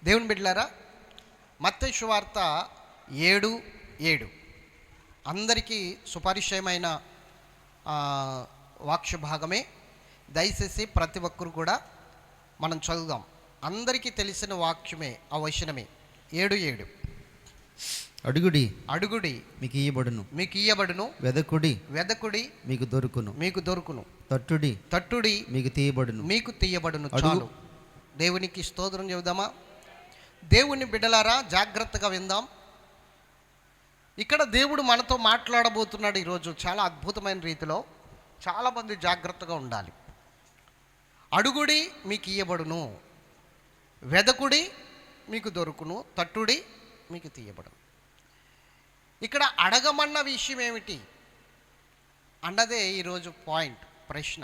దేవుని బిడ్డలారా, మత్తయి సువార్త 7:7 అందరికీ సుపరిచయమైన వాక్య భాగమే. దయచేసి ప్రతి ఒక్కరు కూడా మనం చదువుదాం. అందరికీ తెలిసిన వాక్యమే, ఆ వచనమే. 7:7 అడుగుడి అడుగుడి మీకు ఇయ్యబడును, వెదకుడి మీకు దొరుకును, తట్టుడి మీకు తీయబడును. చాలు. దేవునికి స్తోత్రం చెబుదామా? దేవుని బిడ్డలారా, జాగ్రత్తగా విందాం. ఇక్కడ దేవుడు మనతో మాట్లాడబోతున్నాడు ఈరోజు చాలా అద్భుతమైన రీతిలో. చాలామంది జాగ్రత్తగా ఉండాలి. అడుగుడి మీకు ఇయ్యబడును, వెదకుడి మీకు దొరుకును, తట్టుడి మీకు తీయబడును. ఇక్కడ అడగమన్న విషయం ఏమిటి అన్నదే ఈరోజు పాయింట్, ప్రశ్న.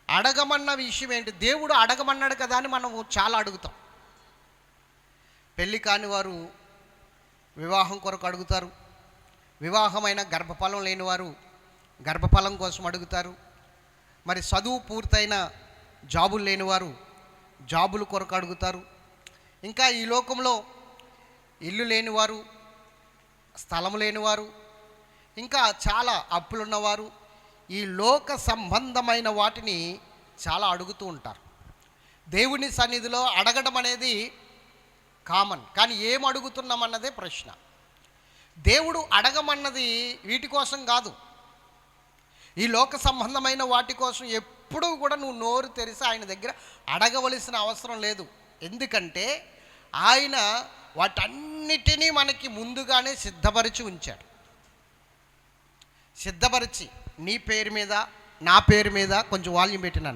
అడగమన్న విషయం ఏంటి? దేవుడు అడగమన్నాడు కదా అని మనము చాలా అడుగుతాం. పెళ్ళి కాని వారు వివాహం కొరకు అడుగుతారు. వివాహమైన గర్భఫలం లేని వారు గర్భఫలం కోసం అడుగుతారు. మరి చదువు పూర్తయిన జాబులు లేనివారు జాబులు కొరకు అడుగుతారు. ఇంకా ఈ లోకంలో ఇల్లు లేనివారు, స్థలం లేనివారు, ఇంకా చాలా అప్పులున్నవారు ఈ లోక సంబంధమైన వాటిని చాలా అడుగుతూ ఉంటారు. దేవుని సన్నిధిలో అడగడం అనేది కామన్. కానీ ఏం అడుగుతున్నామన్నదే ప్రశ్న. దేవుడు అడగమన్నది వీటి కోసం కాదు, ఈ లోక సంబంధమైన వాటి కోసం ఎప్పుడూ కూడా నువ్వు నోరు తెరిసి ఆయన దగ్గర అడగవలసిన అవసరం లేదు. ఎందుకంటే ఆయన వాటన్నిటినీ మనకి ముందుగానే సిద్ధపరిచి ఉంచాడు. సిద్ధపరిచి నీ పేరు మీద, నా పేరు మీద, కొంచెం వాల్యూమ్ పెట్టినా,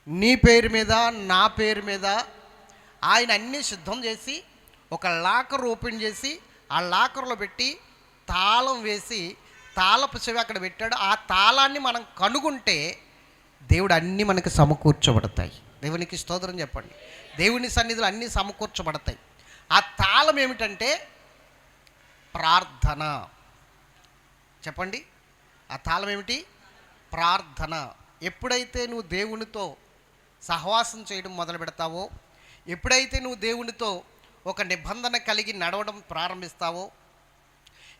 నీ పేరు మీద, నా పేరు మీద ఆయన అన్నీ సిద్ధం చేసి ఒక లాకర్ ఓపెన్ చేసి ఆ లాకర్లో పెట్టి తాళం వేసి తాళపు చెవి అక్కడ పెట్టాడు. ఆ తాళాన్ని మనం కనుగొంటే దేవుడు అన్నీ మనకి సమకూర్చబడతాయి. దేవునికి స్తోత్రం చెప్పండి. దేవుని సన్నిధిలో అన్నీ సమకూర్చబడతాయి. ఆ తాళం ఏమిటంటే ప్రార్థన. చెప్పండి, ఆ తాళం ఏమిటి? ప్రార్థన. ఎప్పుడైతే నువ్వు దేవునితో సహవాసం చేయడం మొదలు పెడతావో, ఎప్పుడైతే నువ్వు దేవునితో ఒక నిబంధన కలిగి నడవడం ప్రారంభిస్తావో,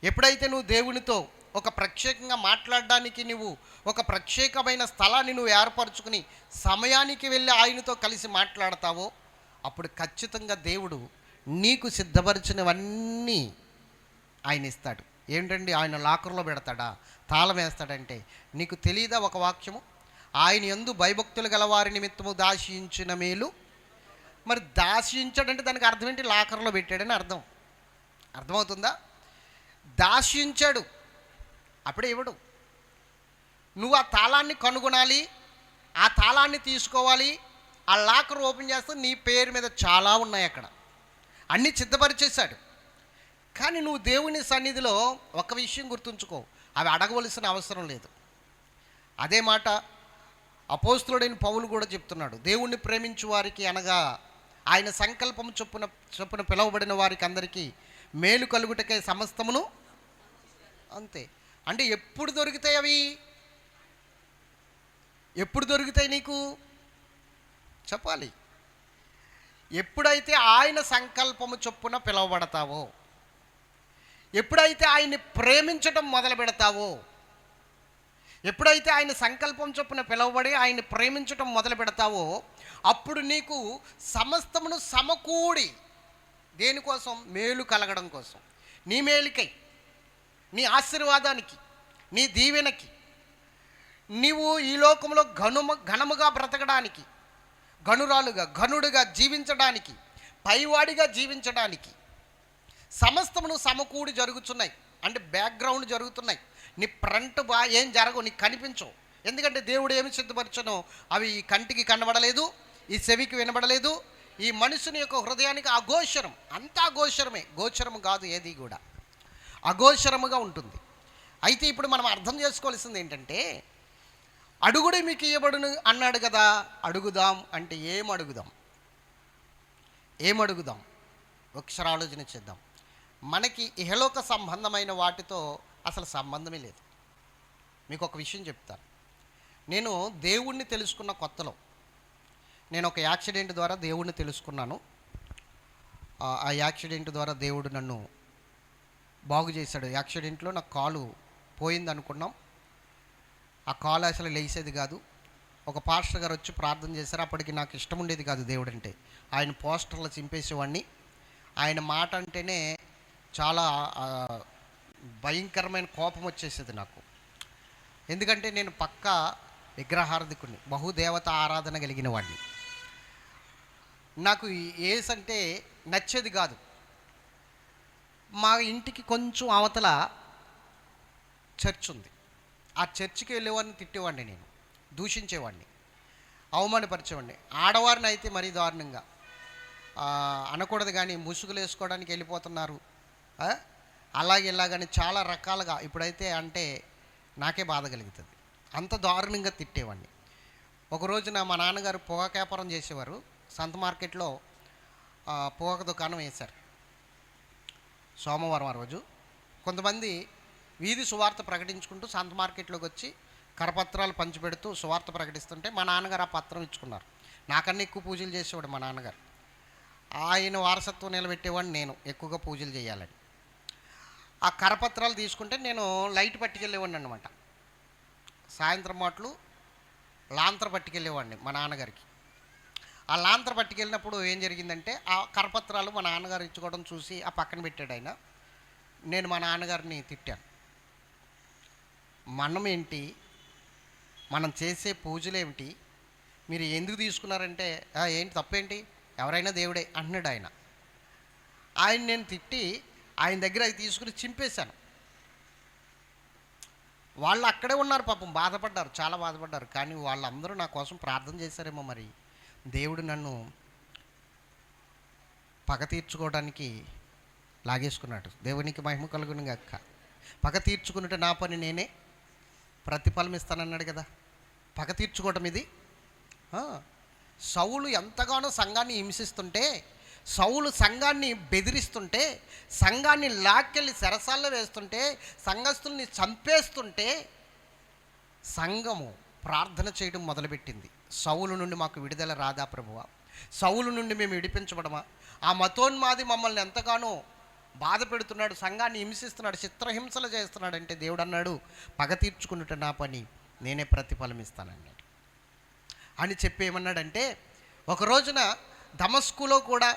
ఎప్పుడైతే నువ్వు దేవునితో ఒక ప్రత్యేకంగా మాట్లాడడానికి నువ్వు ఒక ప్రత్యేకమైన స్థలాన్ని నువ్వు ఏర్పరచుకుని సమయానికి వెళ్ళి ఆయనతో కలిసి మాట్లాడతావో, అప్పుడు ఖచ్చితంగా దేవుడు నీకు సిద్ధపరిచినవన్నీ ఆయన ఇస్తాడు. ఏంటండి, ఆయన లాకర్లో పెడతాడా, తాళం వేస్తాడంటే నీకు తెలియదా ఒక వాక్యము? ఆయన యందు భయభక్తులు గల వారి నిమిత్తము దాశించిన మేలు. మరి దాశించాడంటే దానికి అర్థం ఏంటి? లాకర్లో పెట్టాడని అర్థం. అర్థమవుతుందా? దాశించాడు, అప్పుడే ఇవ్వడు. నువ్వు ఆ తాళాన్ని కనుగొనాలి, ఆ తాళాన్ని తీసుకోవాలి. ఆ లాకర్ ఓపెన్ చేస్తే నీ పేరు మీద చాలా ఉన్నాయి, అక్కడ అన్నీ సిద్ధపరిచేశాడు. కానీ నువ్వు దేవుని సన్నిధిలో ఒక విషయం గుర్తుంచుకో, అవి అడగవలసిన అవసరం లేదు. అదే మాట అపోస్తులుడైన పౌలు కూడా చెప్తున్నాడు. దేవుణ్ణి ప్రేమించు వారికి, అనగా ఆయన సంకల్పం చొప్పున పిలువబడిన వారికి అందరికీ మేలు కలుగుటకే సమస్తమును. అంతే. అంటే ఎప్పుడు దొరుకుతాయి అవి? ఎప్పుడు దొరుకుతాయి నీకు చెప్పాలి. ఎప్పుడైతే ఆయన సంకల్పము చొప్పున పిలువబడతావో, ఎప్పుడైతే ఆయన్ని ప్రేమించటం మొదలు పెడతావో, ఎప్పుడైతే ఆయన సంకల్పం చొప్పున పిలువబడి ఆయన్ని ప్రేమించటం మొదలు పెడతావో, అప్పుడు నీకు సమస్తమును సమకూడి దేనికోసం? మేలు కలగడం కోసం, నీ మేలుకై, నీ ఆశీర్వాదానికి, నీ దీవెనకి, నీవు ఈ లోకంలో ఘనముగా బ్రతకడానికి, ఘనుడుగా జీవించడానికి, పైవాడిగా జీవించడానికి సమస్తమును సమకూడి జరుగుతున్నాయి. అంటే బ్యాక్గ్రౌండ్ జరుగుతున్నాయి. నీ ఫ్రంట్ ఏం జరగవు, నీకు కనిపించవు. ఎందుకంటే దేవుడు ఏమి సిద్ధపరచనో అవి ఈ కంటికి కనబడలేదు, ఈ చెవికి వినబడలేదు, ఈ మనుషుని యొక్క హృదయానికి అగోచరం. అంతా అగోచరమే, గోచరము కాదు ఏది కూడా, అగోచరముగా ఉంటుంది. అయితే ఇప్పుడు మనం అర్థం చేసుకోవాల్సింది ఏంటంటే, అడుగుడి మీకు ఇయ్యబడును అన్నాడు కదా. అడుగుదాం అంటే ఏం అడుగుదాం? ఒకసారి ఆలోచన చేద్దాం. మనకి ఇహలోక సంబంధమైన వాటితో అసలు సంబంధమే లేదు. మీకు ఒక విషయం చెప్తాను. నేను దేవుణ్ణి తెలుసుకున్న కొత్తలో నేను ఒక యాక్సిడెంట్ ద్వారా దేవుడిని తెలుసుకున్నాను. ఆ యాక్సిడెంట్ ద్వారా దేవుడు నన్ను బాగు చేశాడు. యాక్సిడెంట్లో నా కాలు పోయింది అనుకున్నాం. ఆ కాలు అసలు లేసేది కాదు. ఒక పాస్టర్ గారు వచ్చి ప్రార్థన చేశారు. అప్పటికి నాకు ఇష్టం ఉండేది కాదు దేవుడు అంటే. ఆయన పోస్టర్లు చింపేసేవాడిని. ఆయన మాట అంటేనే చాలా భయంకరమైన కోపం వచ్చేసేది నాకు. ఎందుకంటే నేను పక్కా విగ్రహారాధికుడిని, బహుదేవత ఆరాధన కలిగిన వాడిని. నాకు యేసు అంటే నచ్చేది కాదు. మా ఇంటికి కొంచెం అవతల చర్చ్ ఉంది. ఆ చర్చికి వెళ్ళేవాడిని, తిట్టేవాడిని, నేను దూషించేవాడిని, అవమానపరిచేవాడిని. ఆడవారిని అయితే మరీ దారుణంగా అనకూడదు, కానీ ముసుగులు వేసుకోవడానికి వెళ్ళిపోతున్నారు అలాగే ఇలాగని చాలా రకాలుగా. ఇప్పుడైతే అంటే నాకే బాధ కలుగుతుంది. అంత దారుణంగా తిట్టేవాడిని. ఒక రోజున మా నాన్నగారు పొగాకు వ్యాపారం చేసేవారు. సంత మార్కెట్లో పొగాకు దుకాణం వేశారు. సోమవారం ఆ రోజు కొంతమంది వీధి సువార్త ప్రకటించుకుంటూ సంత మార్కెట్లోకి వచ్చి కరపత్రాలు పంచిపెడుతూ సువార్త ప్రకటిస్తుంటే మా నాన్నగారు ఆ పత్రం ఇచ్చుకున్నారు. నాకన్నా ఎక్కువ పూజలు చేసేవాడు మా నాన్నగారు. ఆయన వారసత్వం నిలబెట్టేవాడిని నేను, ఎక్కువగా పూజలు చేయాలని. ఆ కరపత్రాలు తీసుకుంటే నేను లైట్ పట్టుకెళ్ళేవాడిని అనమాట. సాయంత్రం మాటలు లాంతర పట్టుకెళ్ళేవాడిని మా నాన్నగారికి. ఆ లాంతర పట్టుకెళ్ళినప్పుడు ఏం జరిగిందంటే, ఆ కరపత్రాలు మా నాన్నగారు ఇచ్చుకోవడం చూసి ఆ పక్కన పెట్టాడు ఆయన. నేను మా నాన్నగారిని తిట్టాను. మనం ఏంటి, మనం చేసే పూజలేమిటి, మీరు ఎందుకు తీసుకున్నారంటే, ఏంటి తప్పేంటి, ఎవరైనా దేవుడే అంటున్నాడు ఆయన. ఆయన నేను తిట్టి ఆయన దగ్గర అవి తీసుకుని చింపేశాను. వాళ్ళు అక్కడే ఉన్నారు, పాపం బాధపడ్డారు, చాలా బాధపడ్డారు. కానీ వాళ్ళందరూ నా కోసం ప్రార్థన చేశారేమో మరి. దేవుడు నన్ను పగ తీర్చుకోవడానికి లాగేసుకున్నాడు. దేవునికి మహిమ కలుగును గాక. పగ తీర్చుకున్నట్టు నా పని నేనే ప్రతిఫలం ఇస్తానన్నాడు కదా. పగ తీర్చుకోవటం ఇది. సౌలు ఎంతగానో సంఘాన్ని హింసిస్తుంటే, సౌలు సంఘాన్ని బెదిరిస్తుంటే, సంఘాన్ని లాక్కెళ్ళి చెరసాల్లో వేస్తుంటే, సంఘస్థుల్ని చంపేస్తుంటే సంఘము ప్రార్థన చేయడం మొదలుపెట్టింది. సౌలు నుండి మాకు విడుదల రాదా ప్రభువా, సౌలు నుండి మేము విడిపించబడమా, ఆ మతోన్మాది మమ్మల్ని ఎంతగానో బాధ పెడుతున్నాడు, సంఘాన్ని హింసిస్తున్నాడు, చిత్రహింసలు చేస్తున్నాడు. అంటే దేవుడు అన్నాడు, పగ తీర్చుకున్నట్టు నా పని నేనే ప్రతిఫలం ఇస్తానన్నాడు. అని చెప్పి ఏమన్నాడంటే, ఒక రోజున దమస్కులో కూడా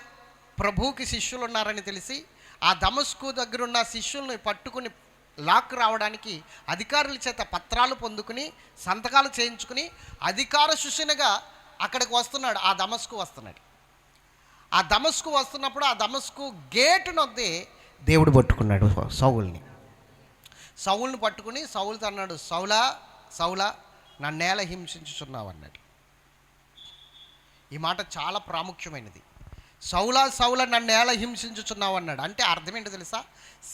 ప్రభువుకి శిష్యులు ఉన్నారని తెలిసి, ఆ దమస్కు దగ్గరున్న శిష్యుల్ని పట్టుకుని లాక్ రావడానికి అధికారుల చేత పత్రాలు పొందుకుని సంతకాలు చేయించుకుని అధికార శిష్యునిగా అక్కడికి వస్తున్నాడు. ఆ దమస్కు వస్తున్నాడు. ఆ దమస్కు వస్తున్నప్పుడు ఆ దమస్కు గేటు నొద్దే దేవుడు పట్టుకున్నాడు సౌలుని పట్టుకుని సౌలుతో అన్నాడు, సౌలా సౌలా నన్నేల హింసించుచున్నావు అన్నాడు. ఈ మాట చాలా ప్రాముఖ్యమైనది. సౌలా సౌలా నన్నేల హింసించుచున్నావు అన్నాడు. అంటే అర్థం ఏంటో తెలుసా?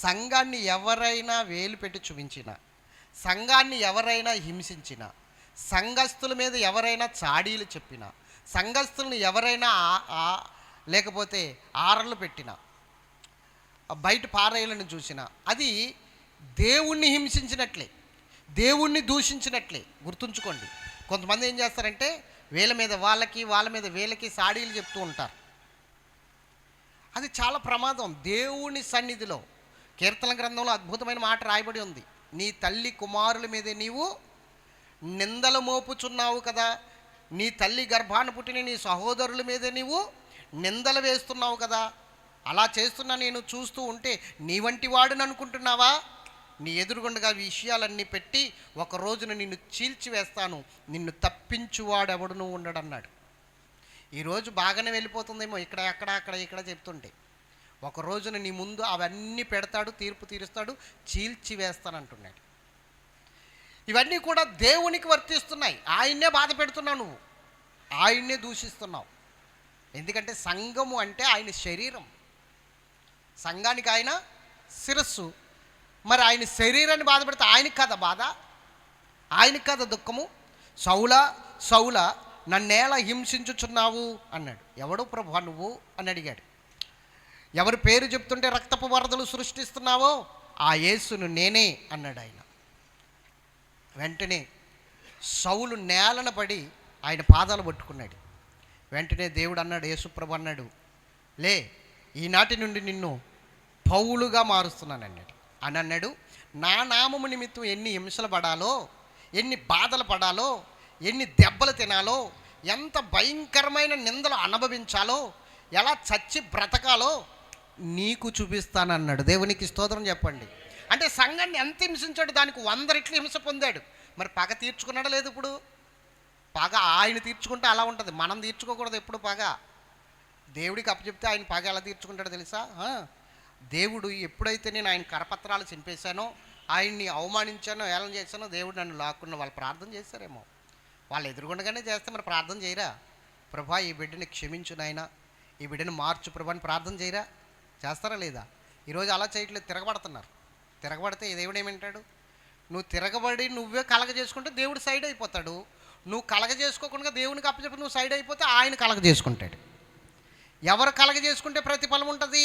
సంఘాన్ని ఎవరైనా వేలు పెట్టి చూపించినా, సంఘాన్ని ఎవరైనా హింసించినా, సంఘస్థుల మీద ఎవరైనా చాడీలు చెప్పినా, సంఘస్థుల్ని ఎవరైనా లేకపోతే ఆరలు పెట్టినా, బయట పారేయాలని చూసినా, అది దేవుణ్ణి హింసించినట్లే, దేవుణ్ణి దూషించినట్లే. గుర్తుంచుకోండి. కొంతమంది ఏం చేస్తారంటే వీళ్ళ మీద వాళ్ళకి, వాళ్ళ మీద వీళ్ళకి సాడీలు చెప్తూ ఉంటారు. అది చాలా ప్రమాదం. దేవుని సన్నిధిలో కీర్తన గ్రంథంలో అద్భుతమైన మాట రాయబడి ఉంది. నీ తల్లి కుమారుల మీదే నీవు నిందలు మోపుచున్నావు కదా, నీ తల్లి గర్భాన్ని పుట్టిన నీ సహోదరుల మీదే నీవు నిందలు వేస్తున్నావు కదా, అలా చేస్తున్నా నేను చూస్తూ ఉంటే నీ వంటి వాడిని అనుకుంటున్నావా? నీ ఎదురుగుండగా విషయాలన్నీ పెట్టి ఒక రోజున నిన్ను చీల్చివేస్తాను, నిన్ను తప్పించువాడెవడును ఉండడన్నాడు. ఈరోజు బాగానే వెళ్ళిపోతుందేమో, ఇక్కడ అక్కడ అక్కడ ఇక్కడ చెప్తుంటే, ఒక రోజున నీ ముందు అవన్నీ పెడతాడు, తీర్పు తీరుస్తాడు, చీల్చివేస్తానంటున్నాడు. ఇవన్నీ కూడా దేవునికి వర్తిస్తున్నాయి. ఆయన్నే బాధ పెడుతున్నావు నువ్వు, ఆయన్నే దూషిస్తున్నావు. ఎందుకంటే సంఘము అంటే ఆయన శరీరం, సంఘానికి ఆయన శిరస్సు. మరి ఆయన శరీరాన్ని బాధ పెడితే ఆయనకి కదా బాధ, ఆయనకి కదా దుఃఖము. సౌలా సౌలా నన్నేలా హింసించుచున్నావు అన్నాడు. ఎవడు ప్రభువా నువ్వు అని అడిగాడు. ఎవరి పేరు చెప్తుంటే రక్తపు వరదలు సృష్టిస్తున్నావో ఆ యేసును నేనే అన్నాడు ఆయన. వెంటనే సౌలు నేలన పడి ఆయన పాదాలు పట్టుకున్నాడు. వెంటనే దేవుడు అన్నాడు, యేసుప్రభు అన్నాడు, లే, ఈనాటి నుండి నిన్ను పౌలుగా మారుస్తున్నాను అన్నాడు. అని అన్నాడు, నా నామము నిమిత్తం ఎన్ని హింసలు పడాలో, ఎన్ని బాధలు పడాలో, ఎన్ని దెబ్బలు తినాలో, ఎంత భయంకరమైన నిందలు అనుభవించాలో, ఎలా చచ్చి బ్రతకాలో నీకు చూపిస్తానన్నాడు. దేవునికి స్తోత్రం చెప్పండి. అంటే సంఘాన్ని ఎంత హింసించాడు, దానికి 100 రెట్లు హింస పొందాడు. మరి పగ తీర్చుకున్నాడా లేదు? ఇప్పుడు పగ ఆయన తీర్చుకుంటే అలా ఉంటుంది, మనం తీర్చుకోకూడదు ఎప్పుడు పగ. దేవుడికి అప్పచెప్తే ఆయన పగ ఎలా తీర్చుకుంటాడో తెలుసా? దేవుడు ఎప్పుడైతే నేను ఆయన కరపత్రాలు చింపేశానో, ఆయన్ని అవమానించానో, ఏలం చేశానో, దేవుడు నన్ను లాక్కున్న వాళ్ళు ప్రార్థన చేశారేమో. వాళ్ళు ఎదురుగుండగానే చేస్తే మరి ప్రార్థన చేయరా? ప్రభా, ఈ బిడ్డని క్షమించు నాయనా, ఈ బిడ్డని మార్చు ప్రభా అని ప్రార్థన చేయరా? చేస్తారా లేదా? ఈరోజు అలా చేయట్లేదు, తిరగబడుతున్నారు. తిరగబడితే దేవుడు ఏమంటాడు? నువ్వు తిరగబడి నువ్వే కలగ చేసుకుంటే దేవుడు సైడ్ అయిపోతాడు. నువ్వు కలగ చేసుకోకుండా దేవునికి అప్పచెప్పి నువ్వు సైడ్ అయిపోతే ఆయన కలగ చేసుకుంటాడు. ఎవరు కలగ చేసుకుంటే ప్రతిఫలం ఉంటుంది?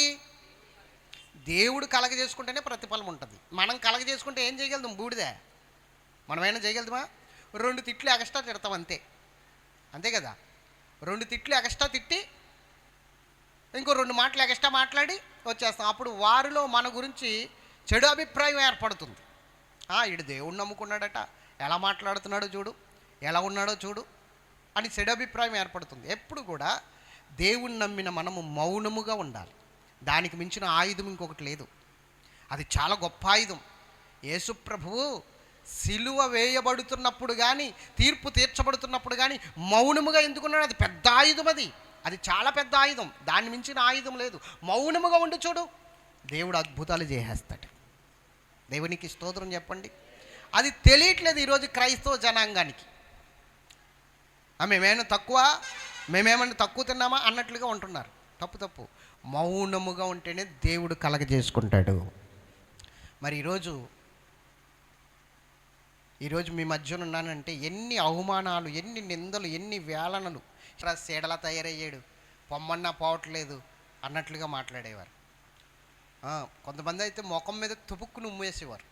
దేవుడు కలగ చేసుకుంటేనే ప్రతిఫలం ఉంటుంది. మనం కలగ చేసుకుంటే ఏం చేయగలుగుతాం? బూడిదే. మనమైనా చేయగలుగుతామా? 2 తిట్లు ఎక్స్ట్రా తిడతాం, అంతే. అంతే కదా? 2 తిట్లు ఎక్స్ట్రా తిట్టి ఇంకో 2 మాటలు ఎక్స్ట్రా మాట్లాడి వచ్చేస్తాం. అప్పుడు వారిలో మన గురించి చెడు అభిప్రాయం ఏర్పడుతుంది. ఈడు దేవుణ్ణి నమ్ముకున్నాడట, ఎలా మాట్లాడుతున్నాడో చూడు, ఎలా ఉన్నాడో చూడు అని చెడు అభిప్రాయం ఏర్పడుతుంది. ఎప్పుడు కూడా దేవుణ్ణి నమ్మిన మనము మౌనముగా ఉండాలి. దానికి మించిన ఆయుధం ఇంకొకటి లేదు. అది చాలా గొప్ప ఆయుధం. యేసు ప్రభువు సిలువ వేయబడుతున్నప్పుడు కానీ, తీర్పు తీర్చబడుతున్నప్పుడు కానీ మౌనముగా ఎందుకున్నాడు? అది పెద్ద ఆయుధం. అది చాలా పెద్ద ఆయుధం. దాన్ని మించిన ఆయుధం లేదు. మౌనముగా ఉండి చూడు, దేవుడు అద్భుతాలు చేసేస్తాడు. దేవునికి స్తోత్రం చెప్పండి. అది తెలియట్లేదు ఈరోజు క్రైస్తవ జనాంగానికి. మేమేమైనా తక్కువ తిన్నామా అన్నట్లుగా ఉంటున్నారు. తప్పు. మౌనముగా ఉంటేనే దేవుడు కలగజేసుకుంటాడు. మరి ఈరోజు మీ మధ్యన ఉన్నానంటే ఎన్ని అవమానాలు, ఎన్ని నిందలు, ఎన్ని వేళనలు. సేడలా తయారయ్యాడు, పొమ్మన్నా పోవట్లేదు అన్నట్లుగా మాట్లాడేవారు. కొంతమంది అయితే ముఖం మీద తుపుక్కును ఉమ్మేసేవారు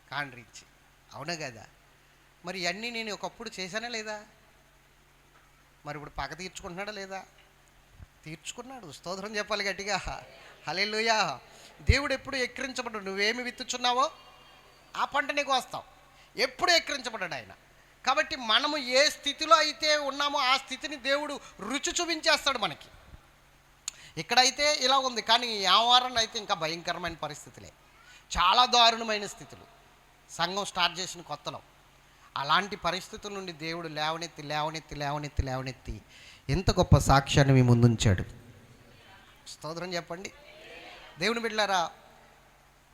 కాండ్రించి. అవునా కదా? మరి ఇవన్నీ నేను ఒకప్పుడు చేశానా లేదా? మరి ఇప్పుడు పగ తీర్చుకుంటున్నాడా లేదా? తీర్చుకున్నాడు. స్తోత్రం చెప్పాలి గట్టిగా. హల్లెలూయా. దేవుడు ఎప్పుడు ఎక్కిరించబడు. నువ్వేమి విత్తుచున్నావో ఆ పంట నీకు వస్తావు. ఎప్పుడు ఎక్కిరించబడ్డాడు ఆయన. కాబట్టి మనము ఏ స్థితిలో అయితే ఉన్నామో ఆ స్థితిని దేవుడు రుచి చూపించేస్తాడు మనకి. ఇక్కడైతే ఇలా ఉంది, కానీ యావారం అయితే ఇంకా భయంకరమైన పరిస్థితులే, చాలా దారుణమైన స్థితులు. సంఘం స్టార్ట్ చేసిన కొత్తలో అలాంటి పరిస్థితుల నుండి దేవుడు లేవనెత్తి ఎంత గొప్ప సాక్ష్యాన్ని మీ ముందుంచాడు. స్తోత్రం చెప్పండి. దేవుని బిడ్డలారా,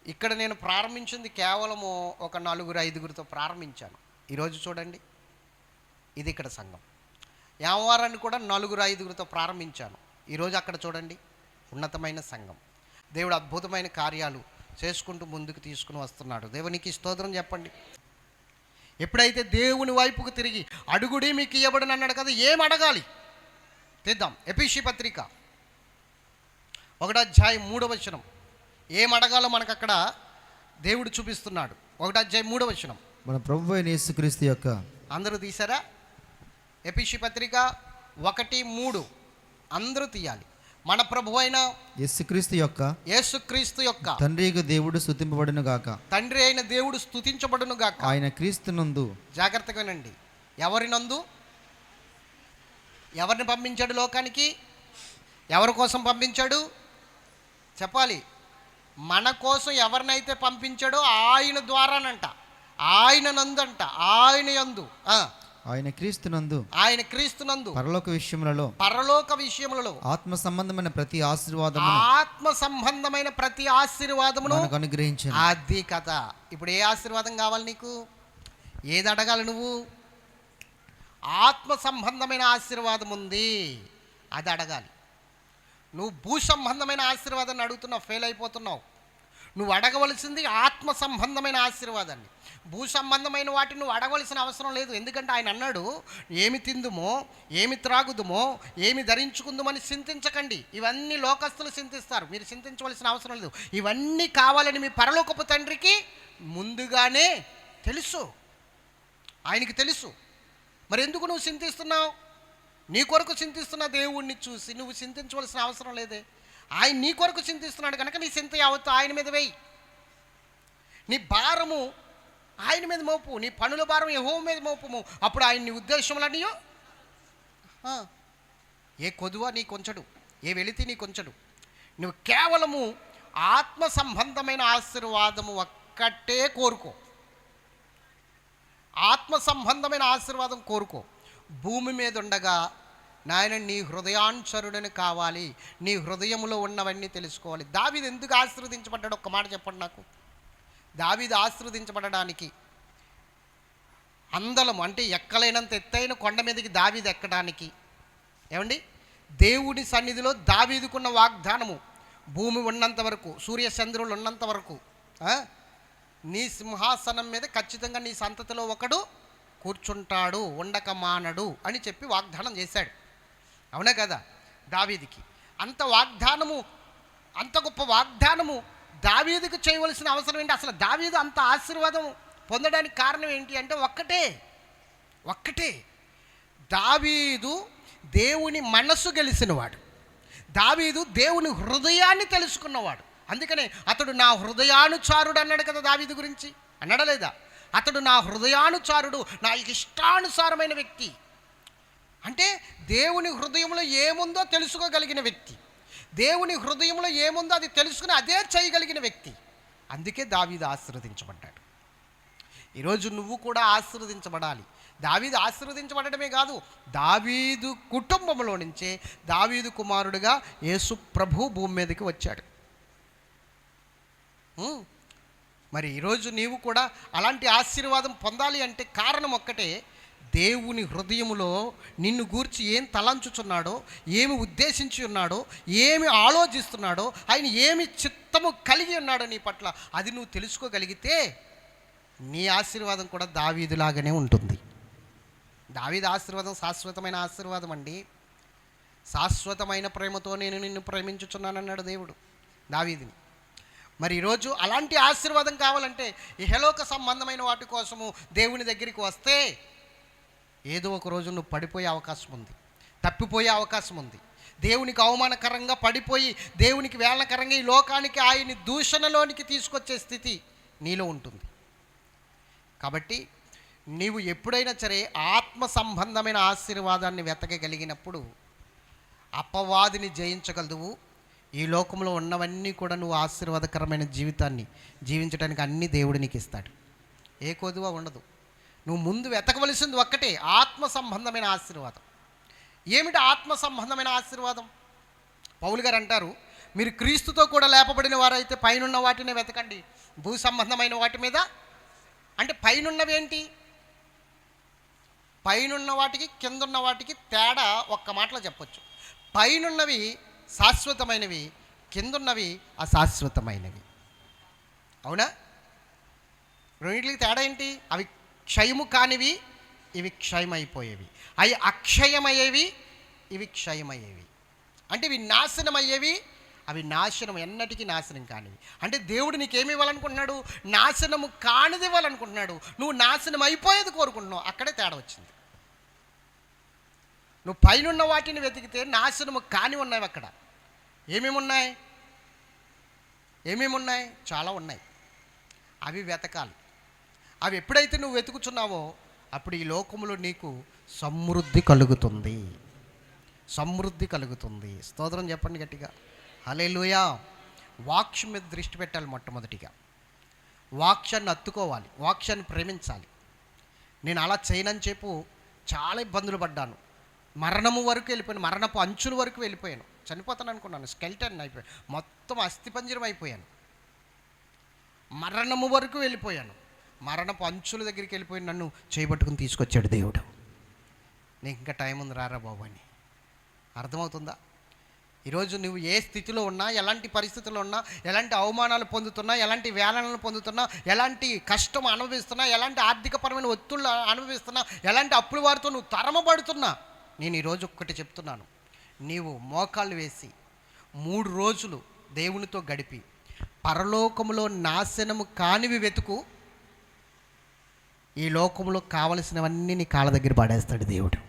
ఇక్కడ నేను ప్రారంభించింది కేవలము ఒక 4-5గురితో ప్రారంభించాను. ఈరోజు చూడండి, ఇది ఇక్కడ సంఘం. యావారాన్ని కూడా 4-5గురితో ప్రారంభించాను. ఈరోజు అక్కడ చూడండి, ఉన్నతమైన సంఘం. దేవుడు అద్భుతమైన కార్యాలు చేసుకుంటూ ముందుకు తీసుకుని వస్తున్నాడు. దేవునికి స్తోత్రం చెప్పండి. ఎప్పుడైతే దేవుని వైపుకు తిరిగి అడుగుడి మీకు ఇవ్వబడును అన్నాడు కదా, ఏం అడగాలి తీద్దాం. ఎఫెసీ పత్రిక 1:3 ఏం అడగాలో మనకు అక్కడ దేవుడు చూపిస్తున్నాడు. 1:3 మన ప్రభువైన యేసుక్రీస్తు యొక్క, అందరూ తీసారా? ఎఫెసీ పత్రిక 1:3 అందరూ తీయాలి. మన ప్రభువైన యేసుక్రీస్తు యొక్క తండ్రి అయిన దేవుడు స్తుతింపబడును గాక. తండ్రి అయిన దేవుడు స్తుతించబడును గాక. ఆయన క్రీస్తునందు, జాగ్రత్తగా వినండి, ఎవరినందు? ఎవరిని పంపించాడు లోకానికి? ఎవరి కోసం పంపించాడు చెప్పాలి. మన కోసం ఎవరినైతే పంపించాడో ఆయన ద్వారానంట, ఆయన నందంట, ఆయన యందు, ఆయన క్రీస్తునందు పరలోక విషయములలో ఆత్మ సంబంధమైన ప్రతి ఆశీర్వాదమును మనకు అనుగ్రహించాడు. అది కథ. ఇప్పుడు ఏ ఆశీర్వాదం కావాలి నీకు? ఏది అడగాలి నువ్వు? ఆత్మ సంబంధమైన ఆశీర్వాదం ఉంది, అది అడగాలి. నువ్వు భూ సంబంధమైన ఆశీర్వాదాన్ని అడుగుతున్నావు, ఫెయిల్ అయిపోతున్నావు. నువ్వు అడగవలసింది ఆత్మ సంబంధమైన ఆశీర్వాదాన్ని. భూ సంబంధమైన వాటిని నువ్వు అడగవలసిన అవసరం లేదు. ఎందుకంటే ఆయన అన్నాడు, ఏమి తిందుమో, ఏమి త్రాగుదుమో, ఏమి ధరించుకుందుమని చింతించకండి. ఇవన్నీ లోకస్తులు చింతిస్తారు, మీరు చింతించవలసిన అవసరం లేదు. ఇవన్నీ కావాలని మీ పరలోకపు తండ్రికి ముందుగానే తెలుసు, ఆయనకి తెలుసు. మరి ఎందుకు నువ్వు చింతిస్తున్నావు? నీ కొరకు చింతిస్తున్న దేవుణ్ణి చూసి నువ్వు చింతించవలసిన అవసరం లేదే. ఆయన నీ కొరకు చింతిస్తున్నాడు కనుక నీ చింత యావత్తు ఆయన మీద వేయి. నీ భారము ఆయన మీద మోపు, నీ పనుల భారం యెహోవా మీద మోపము. అప్పుడు ఆయన నీ ఉద్దేశంలన్నీ ఏ కొదువ నీ కొంచడు, ఏ వెలితి నీ కొంచడు. నువ్వు కేవలము ఆత్మ సంబంధమైన ఆశీర్వాదము ఒక్కటే కోరుకో. ఆత్మ సంబంధమైన ఆశీర్వాదం కోరుకో. భూమి మీద ఉండగా నాయన నీ హృదయానుసరుడని కావాలి, నీ హృదయంలో ఉన్నవన్నీ తెలుసుకోవాలి. దావీదు ఎందుకు ఆశీర్వదించబడ్డాడు? ఒక్క మాట చెప్పండి నాకు. దావీదు ఆశీర్వదించబడడానికి అందలం అంటే ఎక్కలేనంత ఎత్తైన కొండ మీదకి దావీదు ఎక్కడానికి ఏమండి, దేవుడి సన్నిధిలో దావీదుకున్న వాగ్దానము భూమి ఉన్నంత వరకు, సూర్యచంద్రులు ఉన్నంత వరకు నీ సింహాసనం మీద ఖచ్చితంగా నీ సంతతిలో ఒకడు కూర్చుంటాడు, ఉండక మానడు అని చెప్పి వాగ్దానం చేశాడు. అవునా కదా? దావీదుకి అంత వాగ్దానము, అంత గొప్ప వాగ్దానము దావీదుకు చేయవలసిన అవసరం ఏంటి? అసలు దావీదు అంత ఆశీర్వాదం పొందడానికి కారణం ఏంటి అంటే ఒక్కటే దావీదు దేవుని మనస్సు గెలిచినవాడు. దావీదు దేవుని హృదయాన్ని తెలుసుకున్నవాడు. అందుకనే అతడు నా హృదయానుచారుడు అన్నాడు కదా దావీదు గురించి, అన్నాడా లేదా? అతడు నా హృదయానుచారుడు, నా ఇష్టానుసారమైన వ్యక్తి. అంటే దేవుని హృదయంలో ఏముందో తెలుసుకోగలిగిన వ్యక్తి, దేవుని హృదయంలో ఏముందో అది తెలుసుకుని అదే చేయగలిగిన వ్యక్తి. అందుకే దావీదు ఆశీర్వదించబడ్డాడు. ఈరోజు నువ్వు కూడా ఆశీర్వదించబడాలి. దావీదు ఆశీర్వదించబడటమే కాదు, దావీదు కుటుంబంలో నుంచే దావీదు కుమారుడిగా యేసు ప్రభు భూమి మీదకి వచ్చాడు. మరి ఈరోజు నీవు కూడా అలాంటి ఆశీర్వాదం పొందాలి అంటే కారణం ఒక్కటే, దేవుని హృదయములో నిన్ను గూర్చి ఏం తలంచుచున్నాడో, ఏమి ఉద్దేశించి ఉన్నాడో, ఏమి ఆలోచిస్తున్నాడో, ఆయన ఏమి చిత్తము కలిగి ఉన్నాడో నీ పట్ల, అది నువ్వు తెలుసుకోగలిగితే నీ ఆశీర్వాదం కూడా దావీదులాగానే ఉంటుంది. దావీదు ఆశీర్వాదం శాశ్వతమైన ఆశీర్వాదం అండి. శాశ్వతమైన ప్రేమతో నేను నిన్ను ప్రేమించుచున్నానన్నాడు దేవుడు దావీదుని. మరి ఈరోజు అలాంటి ఆశీర్వాదం కావాలంటే ఇహలోక సంబంధమైన వాటి కోసము దేవుని దగ్గరికి వస్తే ఏదో ఒక రోజు నువ్వు పడిపోయే అవకాశం ఉంది, తప్పిపోయే అవకాశం ఉంది. దేవునికి అవమానకరంగా పడిపోయి దేవునికి వేళకరంగా ఈ లోకానికి ఆయన్ని దూషణలోనికి తీసుకొచ్చే స్థితి నీలో ఉంటుంది. కాబట్టి నీవు ఎప్పుడైనా సరే ఆత్మ సంబంధమైన ఆశీర్వాదాన్ని వెతకగలిగినప్పుడు అపవాదిని జయించగలదువు. ఈ లోకంలో ఉన్నవన్నీ కూడా నువ్వు ఆశీర్వాదకరమైన జీవితాన్ని జీవించడానికి అన్ని దేవుడు నీకు ఇస్తాడు. ఏ కొదువ ఉండదు. నువ్వు ముందు వెతకవలసింది ఒక్కటే, ఆత్మ సంబంధమైన ఆశీర్వాదం. ఏమిటి ఆత్మ సంబంధమైన ఆశీర్వాదం? పౌలు గారు అంటారు, మీరు క్రీస్తుతో కూడా లేపబడిన వారైతే పైనున్న వాటినే వెతకండి, భూ సంబంధమైన వాటి మీద. అంటే పైనున్నవి ఏంటి? పైనున్న వాటికి కిందున్న వాటికి తేడా ఒక్క మాటలో చెప్పొచ్చు. పైనున్నవి శాశ్వతమైనవి, కిందున్నవి అశాశ్వతమైనవి. అవునా? రెండింటికి తేడా ఏంటి? అవి క్షయము కానివి, ఇవి క్షయమైపోయేవి. అవి అక్షయమయ్యేవి, ఇవి క్షయమయ్యేవి. అంటే ఇవి నాశనమయ్యేవి, అవి నాశనం, ఎన్నటికీ నాశనం కానివి. అంటే దేవుడు నీకేమి ఇవ్వాలనుకుంటున్నాడు? నాశనము కానిది ఇవ్వాలనుకుంటున్నాడు. నువ్వు నాశనం అయిపోయేది కోరుకుంటున్నావు. అక్కడే తేడా వచ్చింది. నువ్వు పైనున్న వాటిని వెతికితే నాశనము కాని ఉన్నాయి. అక్కడ ఏమేమి ఉన్నాయి? చాలా ఉన్నాయి. అవి వెతకాలి. అవి ఎప్పుడైతే నువ్వు వెతుకుచున్నావో అప్పుడు ఈ లోకంలో నీకు సమృద్ధి కలుగుతుంది. స్తోత్రం చెప్పండి గట్టిగా, హల్లెలూయా. వాక్యం మీద దృష్టి పెట్టాలి. మొట్టమొదటిగా వాక్యాన్ని అత్తుకోవాలి, వాక్యాన్ని ప్రేమించాలి. నేను అలా చేయనని చెప్పు చాలా ఇబ్బందులు పడ్డాను. మరణము వరకు వెళ్ళిపోయాను, మరణపు అంచుల వరకు వెళ్ళిపోయాను. చనిపోతాను అనుకున్నాను, స్కెల్టన్ అయిపోయాను, మొత్తం అస్థిపంజరం అయిపోయాను. మరణము వరకు వెళ్ళిపోయాను, మరణపు అంచుల దగ్గరికి వెళ్ళిపోయి నన్ను చేయబట్టుకుని తీసుకొచ్చాడు దేవుడు. నీకు ఇంకా టైం ఉంది, రారా బాబు అని. అర్థమవుతుందా? ఈరోజు నువ్వు ఏ స్థితిలో ఉన్నా, ఎలాంటి పరిస్థితుల్లో ఉన్నా, ఎలాంటి అవమానాలు పొందుతున్నా, ఎలాంటి వేదనలు పొందుతున్నా, ఎలాంటి కష్టం అనుభవిస్తున్నా, ఎలాంటి ఆర్థికపరమైన ఒత్తిళ్ళు అనుభవిస్తున్నా, ఎలాంటి అప్పుల వారితో నువ్వు తరమబడుతున్నా, నేను ఈరోజు ఒక్కటి చెప్తున్నాను. నీవు మోకాళ్ళు వేసి 3 రోజులు దేవునితో గడిపి పరలోకములో నాశనము కానివి వెతుకు. ఈ లోకంలో కావలసినవన్నీ నీ కాళ్ళ దగ్గర పడేస్తాడు దేవుడు.